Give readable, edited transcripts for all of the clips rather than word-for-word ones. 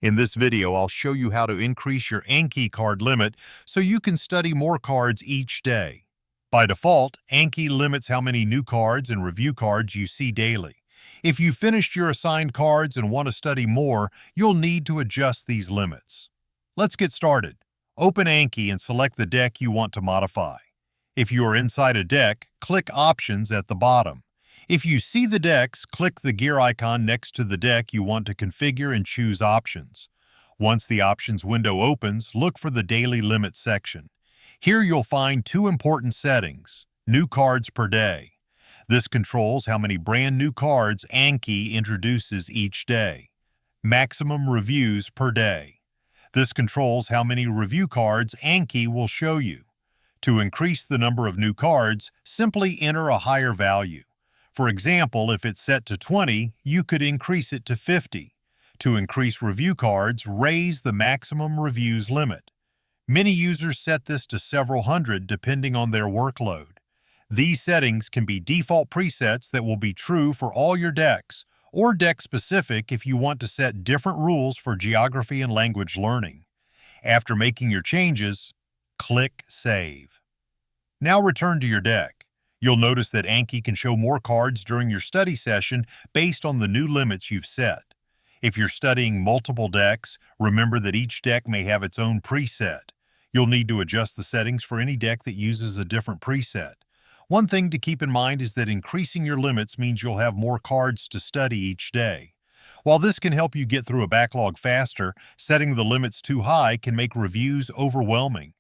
In this video, I'll show you how to increase your Anki card limit so you can study more cards each day. By default, Anki limits how many new cards and review cards you see daily. If you finished your assigned cards and want to study more, you'll need to adjust these limits. Let's get started. Open Anki and select the deck you want to modify. If you are inside a deck, click Options at the bottom. If you see the decks, click the gear icon next to the deck you want to configure and choose Options. Once the Options window opens, look for the Daily Limit section. Here you'll find two important settings: New Cards per Day. This controls how many brand new cards Anki introduces each day. Maximum Reviews per Day. This controls how many review cards Anki will show you. To increase the number of new cards, simply enter a higher value. For example, if it's set to 20, you could increase it to 50. To increase review cards, raise the maximum reviews limit. Many users set this to several hundred depending on their workload. These settings can be default presets that will be true for all your decks, or deck-specific if you want to set different rules for geography and language learning. After making your changes, click Save. Now return to your deck. You'll notice that Anki can show more cards during your study session based on the new limits you've set. If you're studying multiple decks, remember that each deck may have its own preset. You'll need to adjust the settings for any deck that uses a different preset. One thing to keep in mind is that increasing your limits means you'll have more cards to study each day. While this can help you get through a backlog faster, setting the limits too high can make reviews overwhelming.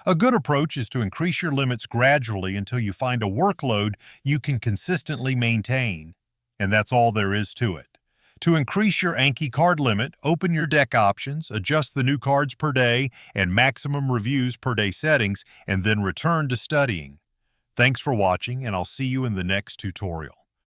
A good approach is to increase your limits gradually until you find a workload you can consistently maintain. And that's all there is to it. To increase your Anki card limit, open your deck options, adjust the new cards per day and maximum reviews per day settings, and then return to studying. Thanks for watching, and I'll see you in the next tutorial.